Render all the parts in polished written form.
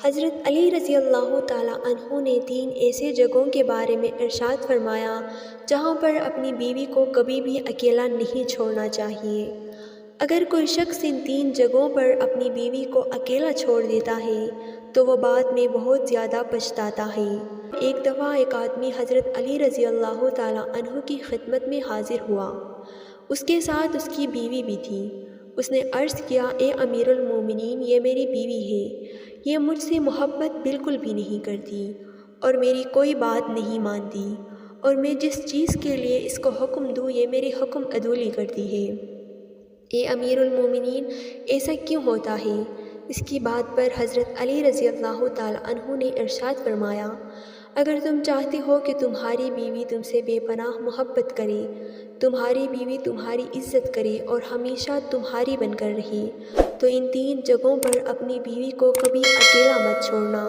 حضرت علی رضی اللہ تعالیٰ عنہ نے 3 ایسے جگہوں کے بارے میں ارشاد فرمایا جہاں پر اپنی بیوی کو کبھی بھی اکیلا نہیں چھوڑنا چاہیے۔ اگر کوئی شخص ان 3 جگہوں پر اپنی بیوی کو اکیلا چھوڑ دیتا ہے تو وہ بعد میں بہت زیادہ پچھتاتا ہے۔ ایک دفعہ ایک آدمی حضرت علی رضی اللہ تعالیٰ عنہ کی خدمت میں حاضر ہوا۔ اس کے ساتھ اس کی بیوی بھی تھی۔ اس نے عرض کیا، اے امیر المومنین، یہ میری بیوی ہے، یہ مجھ سے محبت بالکل بھی نہیں کرتی اور میری کوئی بات نہیں مانتی، اور میں جس چیز کے لیے اس کو حکم دوں یہ میری حکم عدولی کرتی ہے۔ اے امیر المومنین، ایسا کیوں ہوتا ہے؟ اس کی بات پر حضرت علی رضی اللہ تعالیٰ عنہ نے ارشاد فرمایا، اگر تم چاہتے ہو کہ تمہاری بیوی تم سے بے پناہ محبت کرے، تمہاری بیوی تمہاری عزت کرے اور ہمیشہ تمہاری بن کر رہے، تو ان 3 جگہوں پر اپنی بیوی کو کبھی اکیلا مت چھوڑنا۔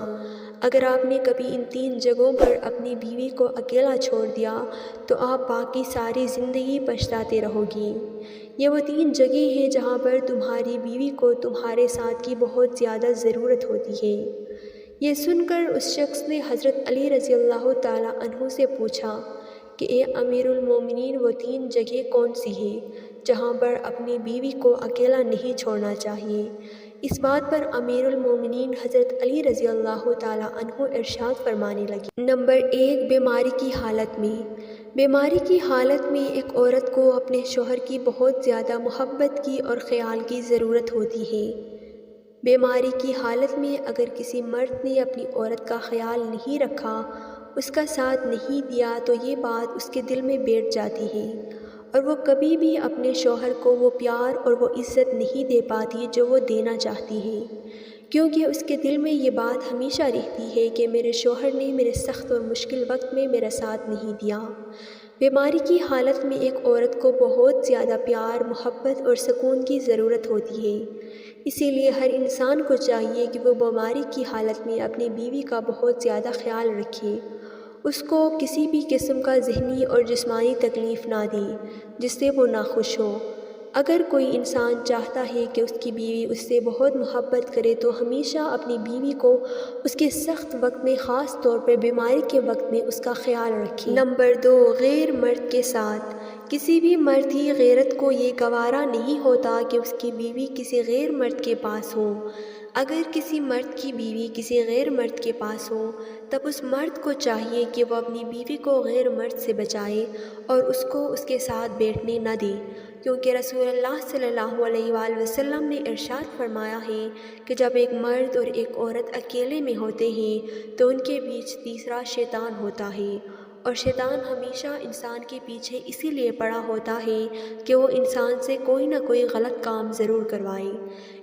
اگر آپ نے کبھی ان 3 جگہوں پر اپنی بیوی کو اکیلا چھوڑ دیا تو آپ باقی ساری زندگی پچھتاتے رہو گی۔ یہ وہ 3 جگہیں ہیں جہاں پر تمہاری بیوی کو تمہارے ساتھ کی بہت زیادہ ضرورت ہوتی ہے۔ یہ سن کر اس شخص نے حضرت علی رضی اللہ تعالیٰ عنہ سے پوچھا کہ اے امیر المومنین، وہ 3 جگہیں کون سی ہیں جہاں پر اپنی بیوی کو اکیلا نہیں چھوڑنا چاہیے؟ اس بات پر امیر المومنین حضرت علی رضی اللہ تعالیٰ عنہ ارشاد فرمانے لگے۔ نمبر 1، بیماری کی حالت میں۔ بیماری کی حالت میں ایک عورت کو اپنے شوہر کی بہت زیادہ محبت کی اور خیال کی ضرورت ہوتی ہے۔ بیماری کی حالت میں اگر کسی مرد نے اپنی عورت کا خیال نہیں رکھا، اس کا ساتھ نہیں دیا، تو یہ بات اس کے دل میں بیٹھ جاتی ہے اور وہ کبھی بھی اپنے شوہر کو وہ پیار اور وہ عزت نہیں دے پاتی جو وہ دینا چاہتی ہے، کیونکہ اس کے دل میں یہ بات ہمیشہ رہتی ہے کہ میرے شوہر نے میرے سخت اور مشکل وقت میں میرا ساتھ نہیں دیا۔ بیماری کی حالت میں ایک عورت کو بہت زیادہ پیار، محبت اور سکون کی ضرورت ہوتی ہے۔ اسی لیے ہر انسان کو چاہیے کہ وہ بیماری کی حالت میں اپنی بیوی کا بہت زیادہ خیال رکھے، اس کو کسی بھی قسم کا ذہنی اور جسمانی تکلیف نہ دے جس سے وہ ناخوش ہو۔ اگر کوئی انسان چاہتا ہے کہ اس کی بیوی اس سے بہت محبت کرے تو ہمیشہ اپنی بیوی کو اس کے سخت وقت میں، خاص طور پر بیماری کے وقت میں، اس کا خیال رکھے۔ نمبر 2، غیر مرد کے ساتھ۔ کسی بھی مرد کی غیرت کو یہ گوارا نہیں ہوتا کہ اس کی بیوی کسی غیر مرد کے پاس ہو۔ اگر کسی مرد کی بیوی کسی غیر مرد کے پاس ہو تب اس مرد کو چاہیے کہ وہ اپنی بیوی کو غیر مرد سے بچائے اور اس کو اس کے ساتھ بیٹھنے نہ دے، کیونکہ رسول اللہ صلی اللہ علیہ وآلہ وسلم نے ارشاد فرمایا ہے کہ جب ایک مرد اور ایک عورت اکیلے میں ہوتے ہیں تو ان کے بیچ تیسرا شیطان ہوتا ہے، اور شیطان ہمیشہ انسان کے پیچھے اسی لیے پڑا ہوتا ہے کہ وہ انسان سے کوئی نہ کوئی غلط کام ضرور کروائے۔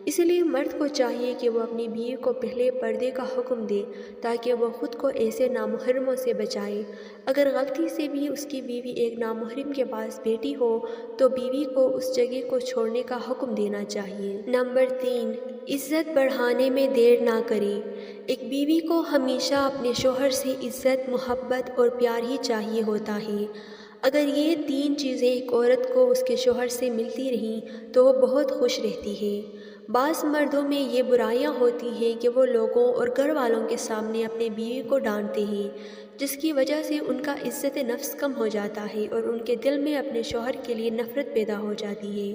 اس لیے مرد کو چاہیے کہ وہ اپنی بیوی کو پہلے پردے کا حکم دے تاکہ وہ خود کو ایسے نامحرموں سے بچائے۔ اگر غلطی سے بھی اس کی بیوی ایک نامحرم کے پاس بیٹھی ہو تو بیوی کو اس جگہ کو چھوڑنے کا حکم دینا چاہیے۔ نمبر 3، عزت بڑھانے میں دیر نہ کرے۔ ایک بیوی کو ہمیشہ اپنے شوہر سے عزت، محبت اور پیار ہی چاہیے ہوتا ہے۔ اگر یہ 3 چیزیں ایک عورت کو اس کے شوہر سے ملتی رہیں تو وہ بہت خوش رہتی ہے۔ بعض مردوں میں یہ برائیاں ہوتی ہیں کہ وہ لوگوں اور گھر والوں کے سامنے اپنے بیوی کو ڈانٹتے ہیں، جس کی وجہ سے ان کا عزت نفس کم ہو جاتا ہے اور ان کے دل میں اپنے شوہر کے لیے نفرت پیدا ہو جاتی ہے۔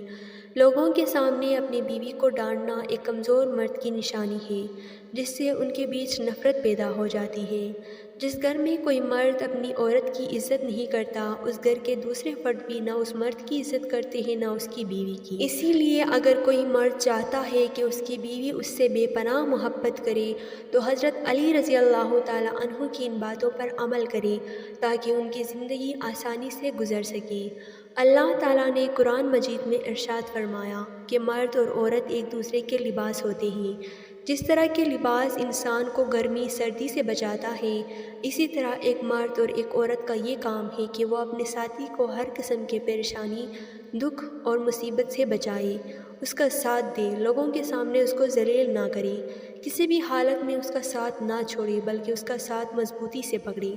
لوگوں کے سامنے اپنی بیوی کو ڈانٹنا ایک کمزور مرد کی نشانی ہے، جس سے ان کے بیچ نفرت پیدا ہو جاتی ہے۔ جس گھر میں کوئی مرد اپنی عورت کی عزت نہیں کرتا، اس گھر کے دوسرے فرد بھی نہ اس مرد کی عزت کرتے ہیں نہ اس کی بیوی کی۔ اسی لیے اگر کوئی مرد چاہتا ہے کہ اس کی بیوی اس سے بے پناہ محبت کرے تو حضرت علی رضی اللہ تعالیٰ عنہ کی ان باتوں پر عمل کرے تاکہ ان کی زندگی آسانی سے گزر سکے۔ اللہ تعالیٰ نے قرآن مجید میں ارشاد فرمایا کہ مرد اور عورت ایک دوسرے کے لباس ہوتے ہیں۔ جس طرح کے لباس انسان کو گرمی سردی سے بچاتا ہے، اسی طرح ایک مرد اور ایک عورت کا یہ کام ہے کہ وہ اپنے ساتھی کو ہر قسم کے پریشانی، دکھ اور مصیبت سے بچائے، اس کا ساتھ دے، لوگوں کے سامنے اس کو ذلیل نہ کرے، کسی بھی حالت میں اس کا ساتھ نہ چھوڑے بلکہ اس کا ساتھ مضبوطی سے پکڑے،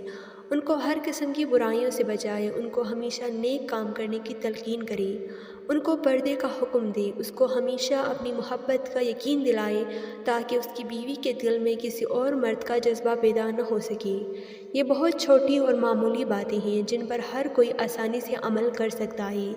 ان کو ہر قسم کی برائیوں سے بچائے، ان کو ہمیشہ نیک کام کرنے کی تلقین کرے، ان کو پردے کا حکم دے، اس کو ہمیشہ اپنی محبت کا یقین دلائے تاکہ اس کی بیوی کے دل میں کسی اور مرد کا جذبہ پیدا نہ ہو سکے۔ یہ بہت چھوٹی اور معمولی باتیں ہیں جن پر ہر کوئی آسانی سے عمل کر سکتا ہے۔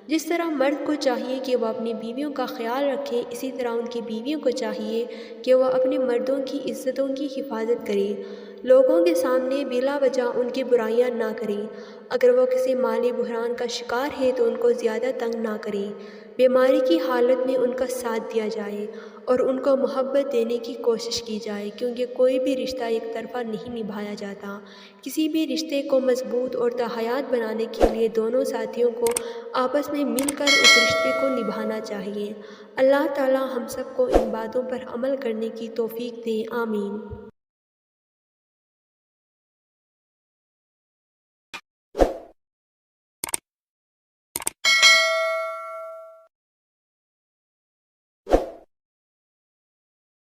جس طرح مرد کو چاہیے کہ وہ اپنی بیویوں کا خیال رکھے، اسی طرح ان کی بیویوں کو چاہیے کہ وہ اپنے مردوں کی عزتوں کی حفاظت کرے، لوگوں کے سامنے بلا وجہ ان کی برائیاں نہ کریں۔ اگر وہ کسی مالی بحران کا شکار ہے تو ان کو زیادہ تنگ نہ کریں، بیماری کی حالت میں ان کا ساتھ دیا جائے اور ان کو محبت دینے کی کوشش کی جائے، کیونکہ کوئی بھی رشتہ ایک طرفہ نہیں نبھایا جاتا۔ کسی بھی رشتے کو مضبوط اور حیات بنانے کے لیے دونوں ساتھیوں کو آپس میں مل کر اس رشتے کو نبھانا چاہیے۔ اللہ تعالی ہم سب کو ان باتوں پر عمل کرنے کی توفیق دے، آمین۔